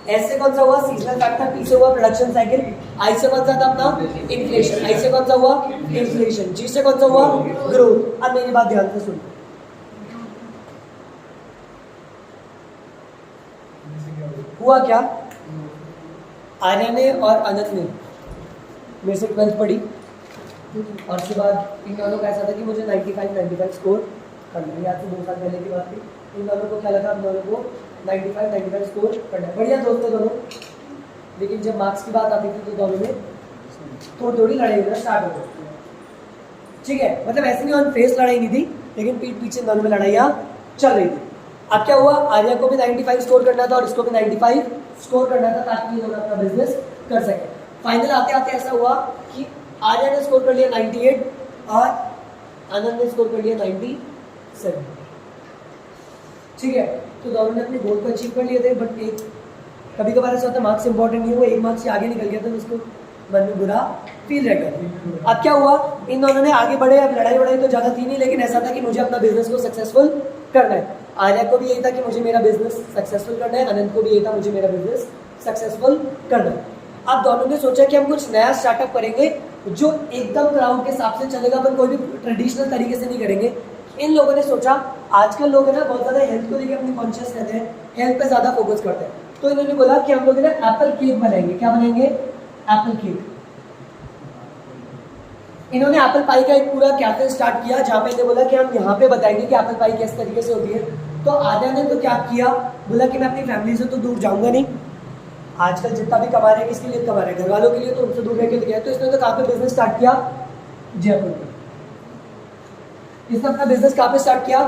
S से कौन सा हुआ? Seasonal factor. पी से हुआ प्रोडक्शन साइकिल। आई से कौन सा था अपना? इन्फ्लेशन। आई से कौन सा हुआ? इन्फ्लेशन। जी से कौन सा हुआ? ग्रोथ। अब मेरी बात ध्यान से सुन, हुआ क्या? आर्या ने और अनंत ने मेरे से 12th पढ़ी, और उसके बाद इन दोनों का ऐसा था कि मुझे 95 स्कोर करना है। आज से 2 साल पहले की बात थी। इन दोनों को क्या लगा? इन दोनों को 95 स्कोर करना है। बढ़िया दोस्त थे दोनों, लेकिन जब मार्क्स की बात आती थी तो दोनों में थोड़ी लड़ाई होना स्टार्ट हो गई, ठीक है? मतलब ऐसे नहीं ऑन फेस लड़ाई नहीं थी, लेकिन पीठ पीछे दोनों में लड़ाइयाँ चल रही थी। अब क्या हुआ? आर्या को भी 95 स्कोर करना था और इसको भी 95 स्कोर करना था, ताकि ये दोनों अपना बिजनेस कर सके। फाइनल आते आते ऐसा हुआ कि आर्या ने स्कोर कर लिया 98 और आनंद ने स्कोर कर लिया 97, ठीक है? तो दोनों ने अपने गोल को अचीव कर लिए थे, बट एक कभी कभार ऐसा होता है मार्क्स इंपॉर्टेंट नहीं हुआ, 1 मार्क्स से आगे निकल गया था, तो उसको मन में बुरा फील रह गया। अब क्या हुआ? इन दोनों ने आगे बढ़े। अब लड़ाई वड़ाई तो ज़्यादा थी नहीं, लेकिन ऐसा था कि मुझे अपना बिजनेस को सक्सेसफुल करना है। आर्या को भी यही था कि मुझे मेरा बिजनेस सक्सेसफुल करना है, अनंत को भी यही था मुझे मेरा बिजनेस सक्सेसफुल करना है। अब दोनों ने सोचा कि हम कुछ नया स्टार्टअप करेंगे जो एकदम क्राउड के हिसाब से चलेगा, अपन कोई भी ट्रेडिशनल तरीके से नहीं करेंगे। इन लोगों ने सोचा, आजकल लोग है ना बहुत ज़्यादा हेल्थ को लेकर अपनी कॉन्शियस रहते हैं, हेल्थ पे ज़्यादा फोकस करते हैं, तो इन्होंने बोला कि हम लोग ना एप्पल केक बनाएंगे। क्या बनाएंगे? Apple cake. इन्होंने एप्पल पाई का एक पूरा कैफे स्टार्ट किया, जहाँ पे इन्होंने बोला कि हम यहाँ पे बताएंगे कि एप्पल पाई किस तरीके से होती है। तो आर्या ने तो क्या किया, बोला कि मैं अपनी फैमिली से तो दूर जाऊंगा नहीं, आजकल जितना भी कमा रहे हैं किसके लिए कमा रहे हैं, घर वालों के लिए, तो उनसे दूर रह के गया। तो इसने तो कहाँ पे बिजनेस स्टार्ट किया, जयपुर में। इसने अपना बिजनेस कहाँ पे स्टार्ट किया,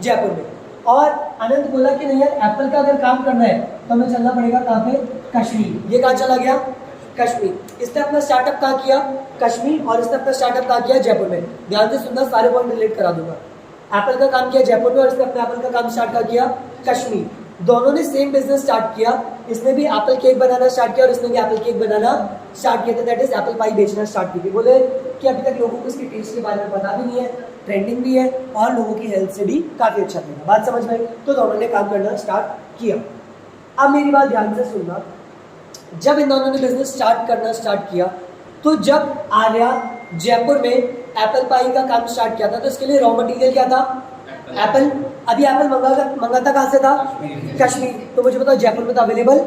जयपुर में। और अनंत बोला कि नहीं यार एप्पल का अगर काम करना है तो हमें चलना पड़ेगा कहाँ पे, कश्मीर। ये कहाँ चला गया, कश्मीर। इसने अपना स्टार्टअप कहाँ किया, कश्मीर, और इसने अपना स्टार्टअप कहाँ किया, जयपुर में। ध्यान से सुनना, सारे पॉइंट रिलेट करा दूंगा। एप्पल का काम किया जयपुर में और इसने अपना एप्पल का काम स्टार्ट कहाँ किया, कश्मीर। दोनों ने सेम बिजनेस स्टार्ट किया। इसने भी एप्पल केक बनाना स्टार्ट किया और इसने भी एप्पल केक बनाना स्टार्ट किया था, दैट इज एप्पल पाई बेचना स्टार्ट की। बोले कि अभी तक लोगों को इसके टेस्ट के बारे में पता भी नहीं है, ट्रेंडिंग भी है और लोगों की हेल्थ से भी काफी अच्छा लगा। बात समझ में आई? तो दोनों ने काम करना स्टार्ट किया। अब मेरी बात ध्यान से सुनना, जब इन दोनों ने बिजनेस स्टार्ट करना स्टार्ट किया तो जब आर्या जयपुर में एप्पल पाई का काम स्टार्ट किया था तो इसके लिए रॉ मटेरियल क्या था, एप्पल। अभी एप्पल मंगाता कहाँ से था, कश्मीर। तो मुझे बताओ जयपुर में तो अवेलेबल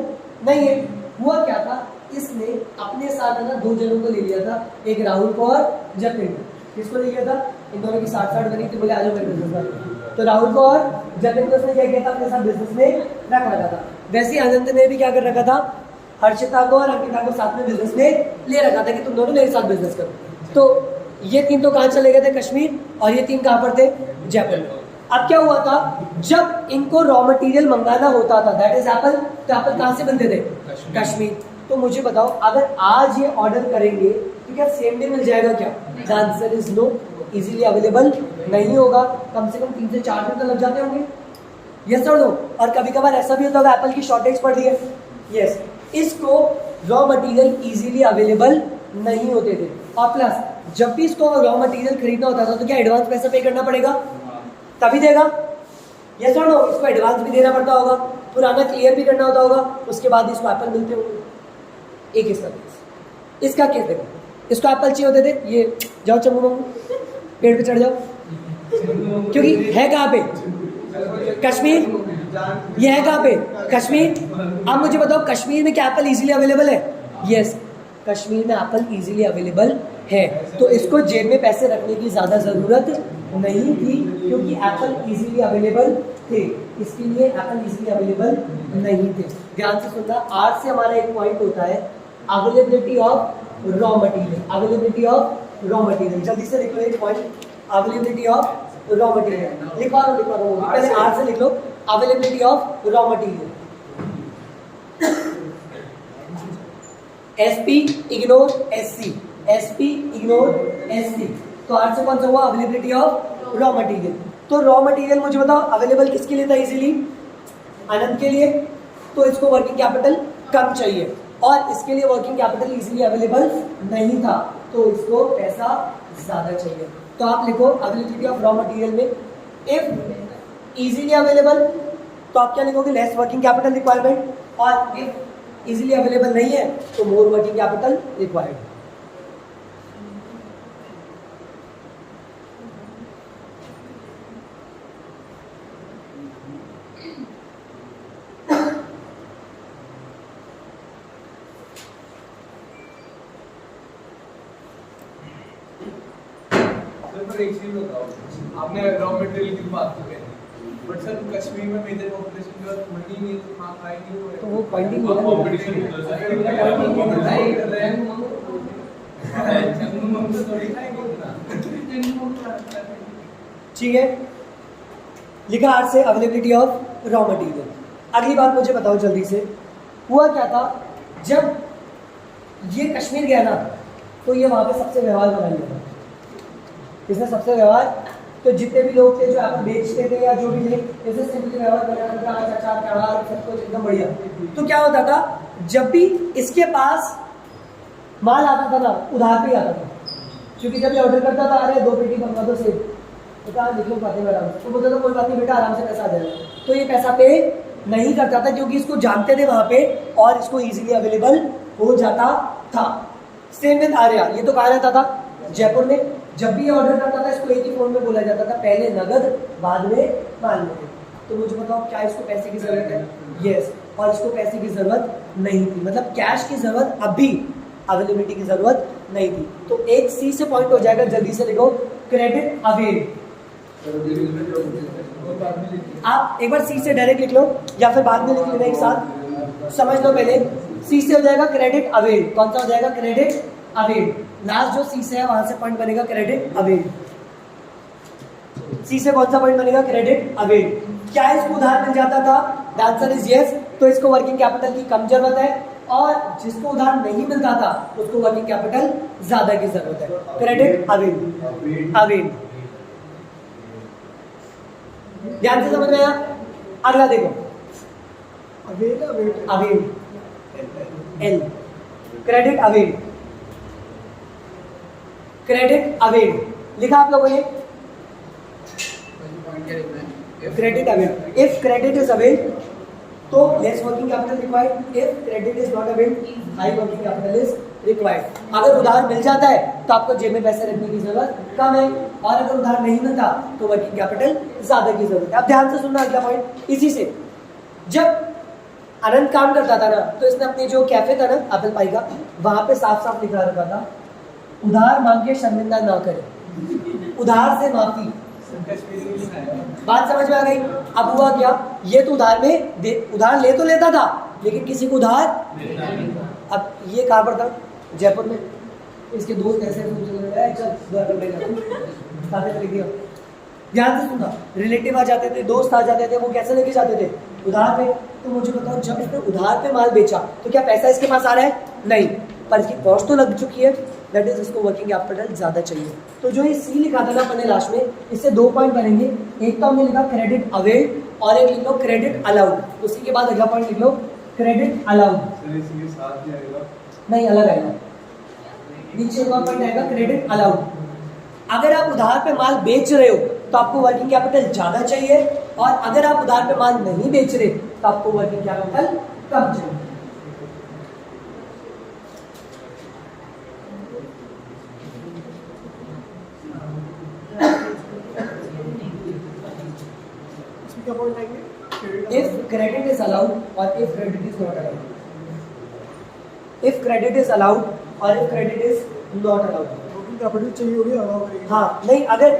नहीं है। हुआ क्या था, इसने अपने साथ ना दो जनों को ले लिया था, एक राहुल को और जतिन को। किसको ले लिया था, इन दोनों की 60-60 बनी थी, बोले आ जाओ मेरे बिजनेस में। तो राहुल को और जतिन को उसने क्या किया था, अपने साथ बिजनेस में रख रखा था। वैसे ही अनंत ने भी क्या कर रखा था, हर्षिता को और अंकिता को साथ में बिजनेस में ले रखा था कि तुम दोनों मेरे साथ बिजनेस करो। तो ये तीन तो कहाँ चले गए थे, कश्मीर, और ये तीन कहाँ पर थे, जयपुर में। अब क्या हुआ था, जब इनको रॉ मटेरियल मंगाना होता था, दैट इज एप्पल, तो एप्पल कहाँ से बनते थे, कश्मीर। तो मुझे बताओ अगर आज ये ऑर्डर करेंगे तो क्या सेम डे मिल जाएगा क्या, the answer is no, easily available नहीं होगा, कम से कम 3 से 4 दिन तो लग जाते होंगे, यस और नो। और कभी कभार ऐसा भी होता होगा एप्पल की शॉर्टेज पड़ रही है, यस। इसको रॉ मटेरियल इजीली अवेलेबल नहीं होते थे। और प्लस जब भी इसको रॉ मटेरियल खरीदना होता था तो क्या एडवांस पैसा पे करना पड़ेगा, तभी देगा, यस और नो। इसको एडवांस भी देना पड़ता होगा, पुराना क्लियर भी करना होता होगा, उसके बाद इसको एप्पल मिलते होंगे। एक इसका केस, इसका केस देखो, इसको एप्पल चाहिए होते थे, ये जाओ चम्मू मम्मू पेड़ पे चढ़ जाओ, क्योंकि है कहाँ पे, कश्मीर। ये है कहाँ पे, कश्मीर। अब मुझे बताओ कश्मीर में क्या एप्पल इजीली अवेलेबल है, यस, कश्मीर में एप्पल इजीली अवेलेबल है। तो इसको जेब में पैसे रखने की ज़्यादा ज़रूरत नहीं थी, क्योंकि एप्पल इजीली अवेलेबल थे, इसके लिए एप्पल इजीली अवेलेबल नहीं थे। ध्यान से सुनना, आज से हमारा एक पॉइंट होता है availability of raw material, availability of raw material. जल्दी से लिख लो एक point, availability of raw material. लिखवा लो पहले आज से लिख लो, availability of raw material. SP ignore SC, SP ignore SC. तो आज से कौन सा हुआ, अवेलेबिलिटी ऑफ रॉ मटेरियल। तो रॉ मटेरियल मुझे बताओ अवेलेबल किसके लिए था इजीली, अनंत के लिए। तो इसको वर्किंग कैपिटल कम चाहिए और इसके लिए वर्किंग कैपिटल इजीली अवेलेबल नहीं था, तो इसको पैसा ज्यादा चाहिए। तो आप लिखो अवेलेबिलिटी ऑफ रॉ मटेरियल में इफ इजीली अवेलेबल, तो आप क्या लिखोगे, लेस वर्किंग कैपिटल रिक्वायरमेंट, और इफ इजीली अवेलेबल नहीं है तो मोर वर्किंग कैपिटल रिक्वायर्ड। एक चीज बताओ, आपने रॉ मटेरियल की बात की है, बट सर कश्मीर में मेजर पॉपुलेशन का मनी नहीं तो खा खाएंगे, तो वो पॉइंट ही नहीं है, कंपटीशन ठीक है। लिखा आज से अवेलेबिलिटी ऑफ रॉ मटेरियल। अगली बात मुझे बताओ जल्दी से, हुआ क्या था, जब ये कश्मीर गया ना तो ये वहां पे सबसे व्यवहार बना लिया था। इसने सबसे व्यवहार, तो जितने भी लोग थे जो एप्पल बेचते थे या जो भी थे, जैसे सिंपली व्यवहार बनाया, अचार कढ़ा सब कुछ एकदम बढ़िया। तो क्या होता था, जब भी इसके पास माल आता था ना उधार पे ही आता था, क्योंकि जब ये ऑर्डर करता था, अरे 2 पेटी मंगवा दो सेब, तो कहा लिख लो पाते आराम से, तो बोलता था कोई बात नहीं बेटा आराम से पैसा आ जाएगा। तो ये पैसा पे नहीं करता था क्योंकि इसको जानते थे वहां पे और इसको इजीली अवेलेबल हो जाता था। सेम विद आर्या, ये तो कहाँ रहता था, जयपुर में। जब भी ये ऑर्डर करता था इसको एक ही फोन में बोला जाता था, पहले नगद बाद में माल में। तो मुझे बताओ क्या इसको पैसे की जरूरत है, यस, और इसको पैसे की जरूरत नहीं थी, मतलब कैश की जरूरत अभी, अवेलेबिलिटी की जरूरत नहीं थी। तो एक सी से पॉइंट हो जाएगा, जल्दी से लिखो, क्रेडिट अवेल। बाद में लिखिए। आप एक बार सी से डायरेक्ट लिख लो या फिर बाद में लिख लेना एक साथ, समझ लो पहले। सी से हो जाएगा क्रेडिट अवेल, कौन सा हो जाएगा क्रेडिट अवेल, लास्ट जो सी से है वहां से पॉइंट बनेगा क्रेडिट अवेल। सी से कौन सा पॉइंट बनेगा क्रेडिट अवेल। क्या इसको उधार मिल जाता था? The answer is yes. तो इसको वर्किंग कैपिटल की कम जरूरत है, और जिसको उधार नहीं मिलता था उसको वर्किंग कैपिटल ज्यादा की जरूरत है। क्रेडिट अवेल अवेल, ध्यान से समझ में आया? अगला देखो, अवेल एल, क्रेडिट अवेल, क्रेडिट अवेल लिखा आप लोगों ने? Credit avail, if credit is avail तो less working capital required, if credit is not avail high working capital is required. अगर उधार मिल जाता है तो आपको जेब में पैसे रखने की जरूरत कम है, और अगर उधार नहीं मिलता तो वर्किंग कैपिटल ज्यादा की जरूरत है। अब ध्यान से सुनना अगला पॉइंट। इसी से जब आनंद काम करता था ना, तो इसने अपने जो कैफे था ना एप्पल पाई का, वहां पे साफ साफ लिखा रखा था, उधार मांगे शर्मिंदा ना करे, उधार से माफी। बात समझ में आ गई? अब हुआ क्या, ये तो उधार में उधार ले तो लेता था लेकिन किसी को उधार, अब ये कहाँ पर था? जयपुर में। इसके दोस्त ऐसे ध्यान से सुनना, रिलेटिव आ जाते थे, दोस्त आ जाते थे, वो कैसे लेके जाते थे? उधार पे। तो मुझे बताओ, जब इसने उधार पे माल बेचा तो क्या पैसा इसके पास आ रहा है? नहीं, पर इसकी कॉस्ट तो लग चुकी है, दैट इज इसको वर्किंग कैपिटल ज्यादा चाहिए। तो जो ये सी लिखा था ना अपने लास्ट में, इससे दो पॉइंट बनेंगे। एक तो हमने लिखा क्रेडिट अवेल, और एक लिख लो क्रेडिट अलाउड। उसी के बाद अगला पॉइंट लिख लो क्रेडिट अलाउड। नहीं, अलग आएगा, नीचे एक और पॉइंट आएगा क्रेडिट अलाउड। अगर आप उधार पे माल बेच रहे हो तो आपको वर्किंग कैपिटल ज्यादा चाहिए, और अगर आप उधार पे माल नहीं बेच रहे तो आपको वर्किंग कैपिटल कम चाहिए। If credit is allowed or if credit is not allowed. If credit is allowed or if credit is not allowed. Working capital चाहिए होगी, अलाउ करेगी। हाँ, नहीं, अगर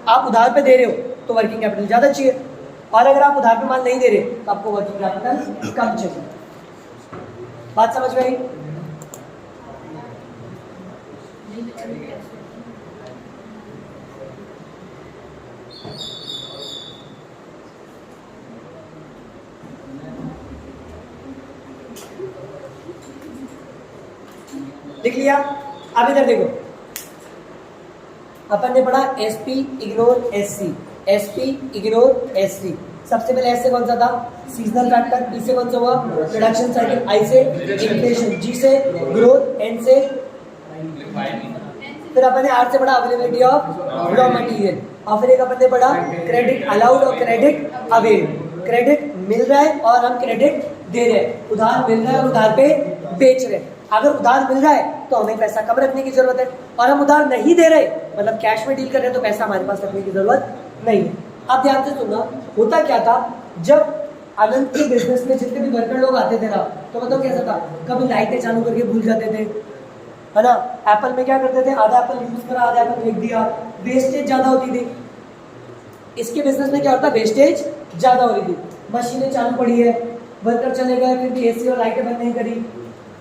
आप उधार पे दे रहे हो तो वर्किंग कैपिटल ज्यादा चाहिए, और अगर आप उधार पे माल नहीं दे रहे तो आपको वर्किंग कैपिटल कम चाहिए। बात समझ में आई? लिख लिया? अब इधर देखो, अपन ने पढ़ा SP ignore SC, SP ignore SC. सबसे पहले एस से कौन सा था? Seasonal factor. ई से कौन सा हुआ? Production cycle. आई से इन्फ्लेशन। जी से ग्रोथ। एन से फिर अपन ने आर से पढ़ा अवेलेबिलिटी ऑफ रॉ मटेरियल, और फिर एक अपन ने पढ़ा क्रेडिट अलाउड और क्रेडिट अवेल। क्रेडिट मिल रहा है और हम क्रेडिट दे रहे हैं, उधार मिल रहा है और उधार पे बेच रहे हैं। अगर उधार मिल रहा है तो हमें पैसा कम रखने की जरूरत है, और हम उधार नहीं दे रहे, मतलब कैश में डील कर रहे हैं, तो पैसा हमारे पास रखने की जरूरत नहीं है। अब ध्यान से सुनना, होता क्या था, जब आनंद के बिजनेस में जितने भी वर्कर लोग आते थे ना, तो बताओ कैसा था, कभी लाइटें चालू करके भूल जाते थे, है ना। एप्पल में क्या करते थे, आधा एप्पल यूज करा, आधा एप्पल फेंक दिया, वेस्टेज ज्यादा होती थी। इसके बिजनेस में क्या होता, वेस्टेज ज्यादा हो रही थी। मशीनें चालू पड़ी है, वर्कर चले गए, फिर भी एसी और लाइटें बंद नहीं करी,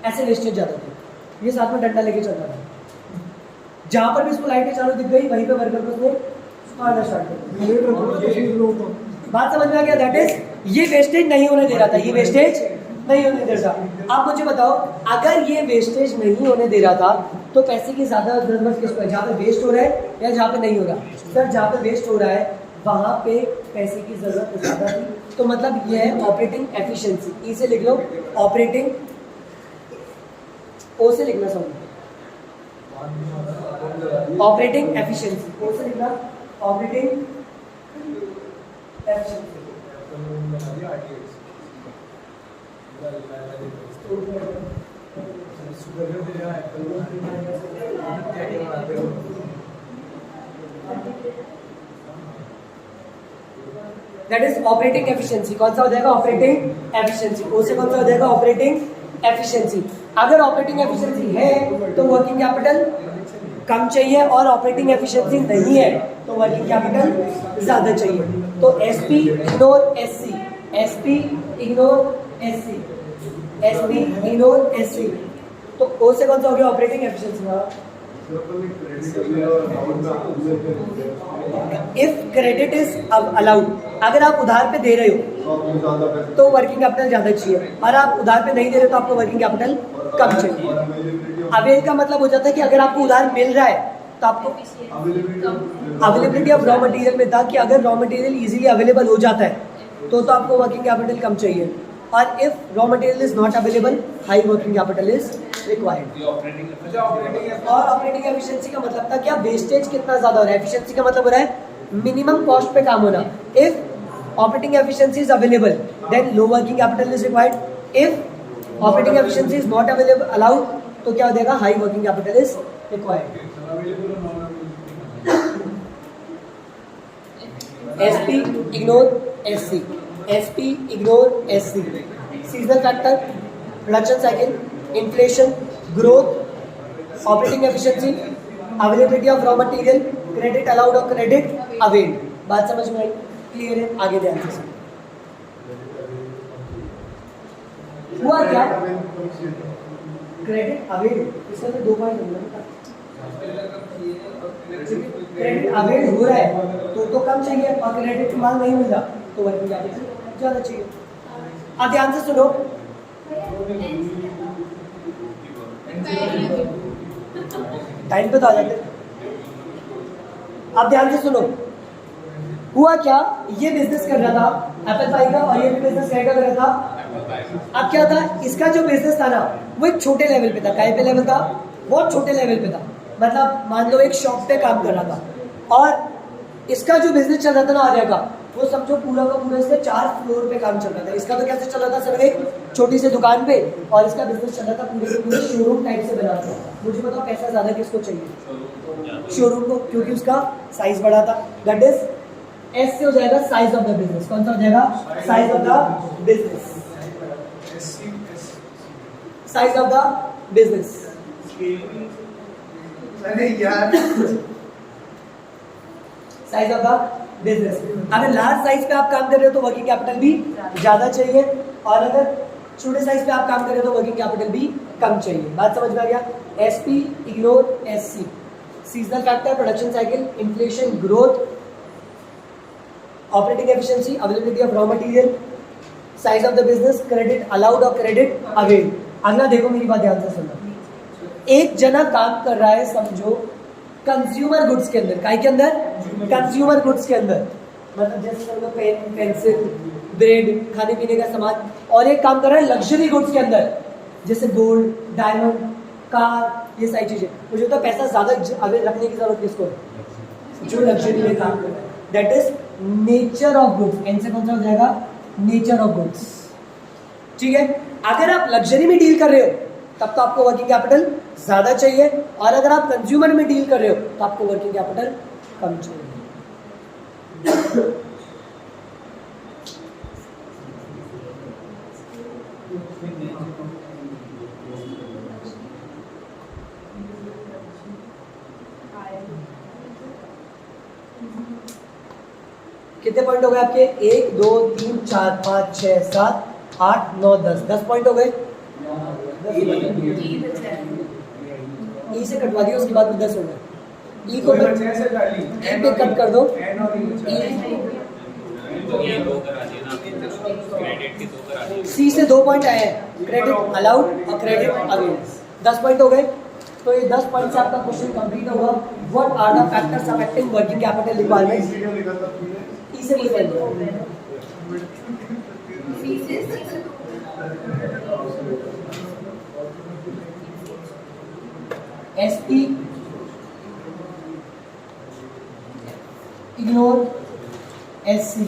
ऐसे वेस्टेज ज्यादा थे। ये साथ में डंडा लेके चलता था, जहां पर भी इसको लाइटें चालू दिख गई वहीं पे वर्कर को उसने मारना स्टार्ट कर दिया। बात समझ में आ गया? दैट इज ये वेस्टेज नहीं होने दे रहा था, ये वेस्टेज नहीं होने दे रहा था। आप मुझे बताओ, अगर ये वेस्टेज नहीं होने दे रहा था तो पैसे की ज्यादा जरूरत किसको है, जहाँ पे वेस्ट हो रहा है या जहाँ पे नहीं हो रहा? सर, जहाँ पे वेस्ट हो रहा है वहां पे पैसे की जरूरत ज्यादा थी। तो मतलब ये है ऑपरेटिंग एफिशिएंसी। ई से लिख लो ऑपरेटिंग, ओ से लिखना सॉरी, ऑपरेटिंग एफिशिएंसी। ओ से लिखना operating efficiency. That is operating efficiency. कौन सा हो जाएगा? Operating efficiency. ओ से कौन सा हो जाएगा? Operating efficiency. अगर ऑपरेटिंग एफिशिएंसी है तो वर्किंग कैपिटल कम चाहिए, और ऑपरेटिंग एफिशिएंसी नहीं है तो वर्किंग कैपिटल ज्यादा चाहिए। तो SP ignore SC, SP ignore SC, SP ignore SC। तो O से कौन सा हो गया ऑपरेटिंग एफिशिएंसी का? इफ क्रेडिट इज अलाउड, अगर आप उधार पे दे रहे हो तो वर्किंग कैपिटल ज्यादा चाहिए, और आप उधार पे नहीं दे रहे तो आपको वर्किंग कैपिटल कम चाहिए। अवेल का मतलब हो जाता है कि अगर आपको उधार मिल रहा है तो आपको अवेलेबिलिटी ऑफ रॉ मटेरियल में था कि अगर रॉ मटेरियल इजीली अवेलेबल हो जाता है तो आपको वर्किंग कैपिटल कम चाहिए, और if raw material is not available high working capital is required. और ऑपरेटिंग एफिशिएंसी का मतलब था क्या, वेस्टेज कितना ज्यादा हो रहा है, एफिशिएंसी का मतलब हो रहा है मिनिमम कॉस्ट पे काम होना। If operating efficiency is available then low working capital is required. If operating efficiency is not available allowed तो क्या हो जाएगा, high working capital is required. SP ignore SC, SP ignore SC। Seasonal factor, production cycle, inflation, growth, operating efficiency, availability of raw material, credit allowed और credit availed. बात समझ में आई? Clear है? आगे ध्यान से हुआ क्या, क्रेडिट अवेल्ड, इसमें तो 2 पॉइंट होंगे। क्रेडिट अवेल्ड हो रहा है तो कम चाहिए, और क्रेडिट माल नहीं मिल रहा तो वर्किंग कैपिटल ज्यादा चाहिए। अब ध्यान से सुनो, टाइम पे तो आ जाते। अब ध्यान से सुनो, हुआ क्या, ये बिजनेस कर रहा था एप्पल पाई का, और ये भी बिजनेस कर रहा था। अब क्या था, इसका जो बिजनेस था ना वो एक छोटे लेवल पे था। काय पे लेवल था, बहुत छोटे लेवल पे था। मतलब मान लो एक शॉप पे काम कर रहा था, और इसका जो बिजनेस चल रहा था ना आर्या का, वो समझो पूरा का पूरा इसका 4 फ्लोर पे काम चल रहा था। इसका तो कैसे चल रहा था सर, एक छोटी सी दुकान पे, और इसका बिजनेस चल रहा था पूरे के पूरे शोरूम टाइप से बना था। मुझे बताओ पैसा ज्यादा किसको चाहिए, शोरूम को, क्योंकि उसका साइज बड़ा था। दैट इज एस से हो जाएगा साइज ऑफ द बिजनेस। कौन सा हो जाएगा, size of the business, size of the business. अरे यार, साइज ऑफ द बिजनेस। अगर लार्ज साइज पे आप काम कर रहे हो तो वर्किंग कैपिटल भी ज्यादा चाहिए, और अगर छोटे साइज पे आप काम कर रहे हो तो वर्किंग कैपिटल भी कम चाहिए। बात समझ में आ गया? SP ignore SC। Seasonal factor, production cycle, inflation, growth, operating efficiency, availability of raw material, size of the business, credit allowed और क्रेडिट अवेल्ड। अगला देखो, मेरी बात ध्यान से सुनना। एक जना काम कर रहा है समझो कंज्यूमर गुड्स के अंदर। काय के अंदर? कंज्यूमर गुड्स के अंदर। मतलब जैसे समझो पेन, पेंसिल, ब्रेड, खाने पीने का सामान। और एक काम कर रहा है लग्जरी गुड्स के अंदर, जैसे गोल्ड, डायमंड, कार, ये सारी चीजें। मुझे तो पैसा ज्यादा रखने की जरूरत किसको है, जो लग्जरी में काम कर रहा है। That is nature of goods. N से कौन सा हो जाएगा, नेचर ऑफ गुड्स। ठीक है, अगर आप लग्जरी में डील कर रहे हो तब तो आपको वर्किंग कैपिटल ज्यादा चाहिए, और अगर आप कंज्यूमर में डील कर रहे हो तो आपको वर्किंग कैपिटल कम चाहिए। कितने पॉइंट हो गए आपके? 1 2 3 4 5 6 7 8 9 10 10 पॉइंट हो गए। ई से कटवा दिया, उसके बाद में 10 हो गए। ई को ई पे कट कर दो। सी से 2 पॉइंट आए हैं, क्रेडिट अलाउड और क्रेडिट अवेल्ड। 10 पॉइंट हो गए। तो ये 10 पॉइंट से आपका क्वेश्चन कंप्लीट होगा। What are the factors affecting working capital requirements? ई से SP इग्नोर SC।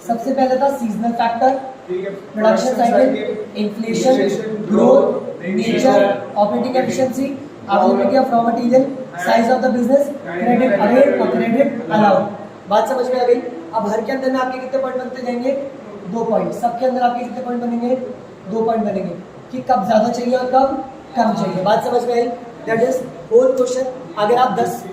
सबसे पहले था seasonal factor, production cycle, inflation, growth, nature, operating efficiency, availability of raw material, size of the business, credit availed और credit allowed. बात समझ में आ गई? अब हर के अंदर में आपके कितने पॉइंट बनते जाएंगे? 2 पॉइंट। सबके अंदर आपके कितने पॉइंट बनेंगे? 2 पॉइंट बनेंगे कि कब ज्यादा चाहिए और कब कम चाहिए। बात समझ में आई? That is whole question. अगर आप 10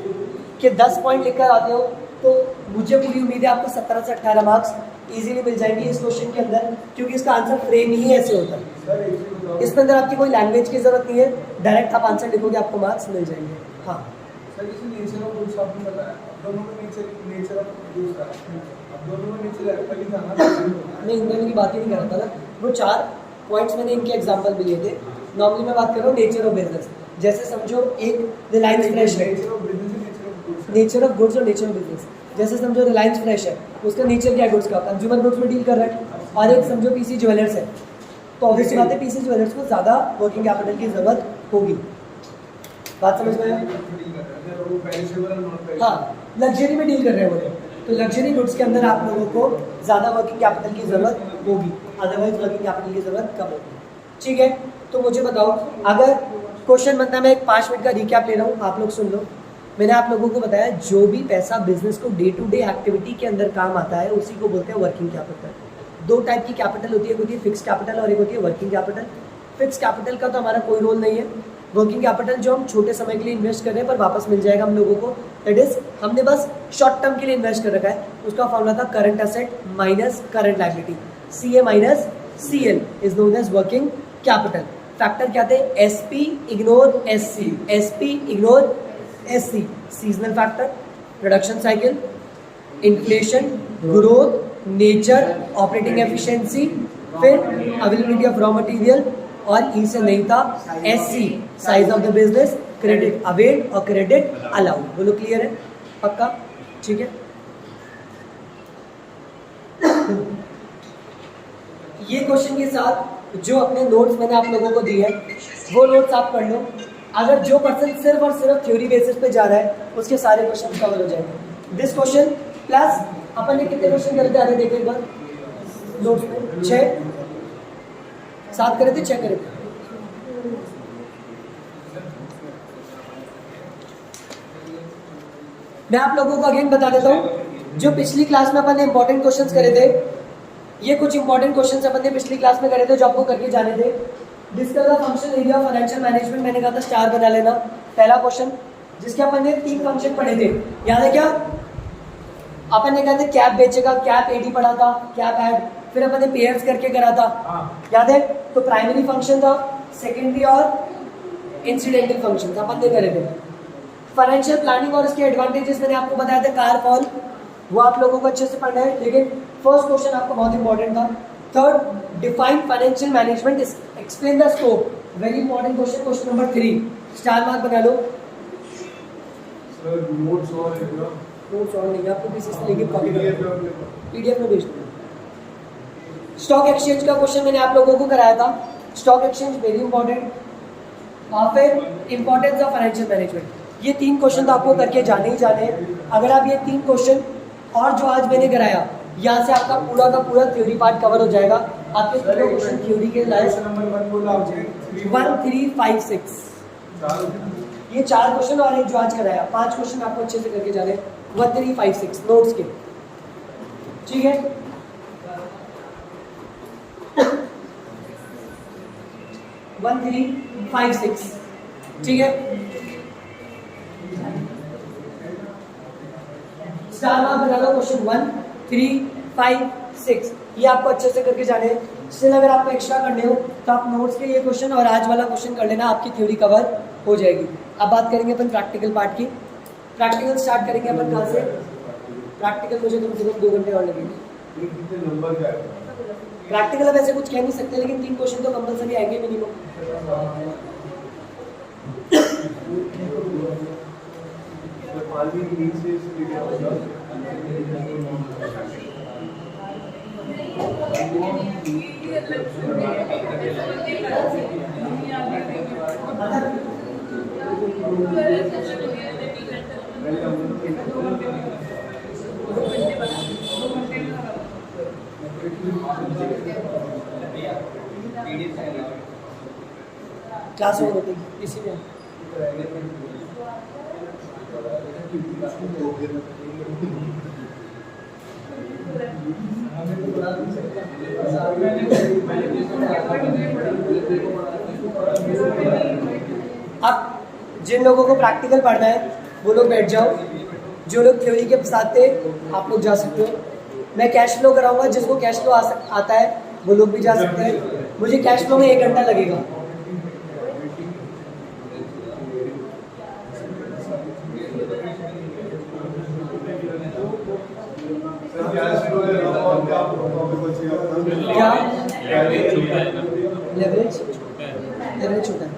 के 10 पॉइंट लिखकर आते हो तो मुझे पूरी उम्मीद है आपको 17 से 18 मार्क्स इजीली मिल जाएंगे इस क्वेश्चन के अंदर, क्योंकि इसका आंसर फ्रेम ही ऐसे होता है। सर एक चीज बताओ, इसके अंदर आपकी कोई लैंग्वेज की जरूरत नहीं है, डायरेक्ट आप आंसर लिखोगे आपको मार्क्स मिल जाएंगे। हाँ सर जैसे नेचर ऑफ गुड्स आपने बताया, अब दोनों में नेचर ऑफ गुड्स था, अब दोनों में नेचर एप्पल ही था ना। मैं इन दोनों की बात ही नहीं कर रहा था ना, वो 4 पॉइंट्स मैंने इनके एग्जाम्पल भी लिए थे। नॉर्मली मैं बात कर रहा हूँ नेचर ऑफ बिजनेस। जैसे समझो एक रिलायंस फ्रेश है, nature of business, nature of goods. Nature of goods और नेचर ऑफ बिजनेस। जैसे समझो रिलायंस फ्रेश है, उसका नेचर क्या है गुड्स का, कंज्यूमर गुड्स में डील कर रहा है। और एक समझो पीसी ज्वेलर्स है, तो ऑब्वियसली बात है पीसी ज्वेलर्स को ज़्यादा वर्किंग कैपिटल की जरूरत होगी। बात समझ में आया? वो पेरिशेबल और नॉन पेरिशेबल। हाँ, लग्जरी में डील कर रहे हैं वो लोग, तो लग्जरी गुड्स के अंदर आप लोगों को ज़्यादा वर्किंग कैपिटल की ज़रूरत होगी, अदरवाइज वर्किंग कैपिटल की ज़रूरत कम होगी। ठीक है, तो मुझे बताओ, अगर क्वेश्चन बनता है, मैं एक 5 मिनट का रिकैप ले रहा हूँ, आप लोग सुन लो। मैंने आप लोगों को बताया जो भी पैसा बिजनेस को डे टू डे एक्टिविटी के अंदर काम आता है उसी को बोलते हैं वर्किंग कैपिटल। 2 टाइप की कैपिटल होती है, एक होती है फिक्स कैपिटल और एक होती है वर्किंग कैपिटल। फिक्स कैपिटल का तो हमारा कोई रोल नहीं है। वर्किंग कैपिटल जो हम छोटे समय के लिए इन्वेस्ट कर रहे हैं पर वापस मिल जाएगा हम लोगों को, दैट इज हमने बस शॉर्ट टर्म के लिए इन्वेस्ट कर रखा है। उसका फॉर्मूला था current asset minus current liability, CA minus CL is known as working capital. Factor क्या थे? SP ignore SC, SP ignore SC, seasonal factor, production cycle, inflation, growth, nature, operating efficiency, फिर availability of raw material, और E से नहीं था SC, size of the business, credit availed और credit allowed. बोलो clear है? पक्का? ठीक है। ये क्वेश्चन के साथ जो अपने नोट्स मैंने आप लोगों को दिए हैं वो नोट्स आप पढ़ लो। अगर जो पर्सन सिर्फ और सिर्फ थ्योरी बेसिस पे जा रहा है उसके सारे क्वेश्चन कवर हो जाएंगे। दिस क्वेश्चन प्लस अपन ने कितने क्वेश्चन करे थे, आगे देखो एक बार नोट्स में, 6 7 करे थे, 6 करे थे। मैं आप लोगों को अगेन बता देता हूँ, जो पिछली क्लास में अपन ने इंपॉर्टेंट क्वेश्चंस करे थे, ये कुछ इंपॉर्टेंट क्वेश्चंस अपन ने पिछली क्लास में करे थे जो आपको करके जाने थे। Discuss the function area of financial management, मैंने कहा था स्टार बना लेना, पहला क्वेश्चन, जिसके अपन ने 3 फंक्शन पढ़े थे। याद है क्या? अपन ने कहा था कैप बेचेगा, कैप एडी पढ़ा था, कैप ऐड, फिर अपन ने पेयर्स करके करा था, याद है? तो प्राइमरी फंक्शन था, सेकेंडरी और इंसिडेंटल फंक्शन अपन ने करे थे। फाइनेंशियल प्लानिंग और इसके एडवांटेजेस मैंने आपको बताया था, कार फॉल, वो आप लोगों को अच्छे से पढ़ना है। लेकिन फर्स्ट क्वेश्चन आपको बहुत इंपॉर्टेंट था। Third, define financial management, explain the scope, very important question, question number 3, star mark बना लो। सर नोट्स और नोट्स और नहीं, आपको किसी से लेके कॉपी PDF में भेज दो। स्टॉक एक्सचेंज का क्वेश्चन मैंने आप लोगों को कराया था, स्टॉक एक्सचेंज वेरी इंपॉर्टेंट। फिर इंपॉर्टेंस ऑफ फाइनेंशियल मैनेजमेंट, ये 3 क्वेश्चन तो आपको करके जाने ही जाने हैं। अगर आप ये 3 क्वेश्चन और जो आज मैंने कराया, यहाँ से आपका पूरा का पूरा थ्योरी पार्ट कवर हो जाएगा। आपके पूरे क्वेश्चन थ्योरी के लाइफ नंबर 1 बोला आपने 1 3 5 6, ये 4 क्वेश्चन और एक जो आज कराया, 5 क्वेश्चन आपको अच्छे से करके जाने, 1 3 5 6 नोट्स के, ठीक है। 1 3 5 6, ठीक है। स्टार मार्क बना लो क्वेश्चन 1 3 5 6, ये आपको अच्छे से करके जाने हैं। स्टिल अगर आपको एक्स्ट्रा करने हो तो आप नोट्स के ये क्वेश्चन और आज वाला क्वेश्चन कर लेना, आपकी थ्योरी कवर हो जाएगी। अब बात करेंगे अपन प्रैक्टिकल पार्ट की। प्रैक्टिकल स्टार्ट करेंगे अपन कहाँ से? प्रैक्टिकल मुझे कम से कम 2 घंटे और लगेंगे। कितने नंबर का है? प्रैक्टिकल अब ऐसे कुछ कह नहीं सकते, लेकिन 3 क्वेश्चन तो कंपलसरी आएंगे मिनिमम। क्लास में होती है इसी में। अब जिन लोगों को प्रैक्टिकल पढ़ना है वो लोग बैठ जाओ। जो लोग थ्योरी के साथ थे आप लोग जा सकते हो। मैं कैश फ्लो कराऊंगा, जिसको कैश फ्लो आता है वो लोग भी जा सकते हैं। मुझे कैश फ्लो में 1 घंटा लगेगा। सर कैश फ्लो के अलावा और क्या टॉपिक बची है अपना? क्या लेवरेज लेवरेज छोटा है।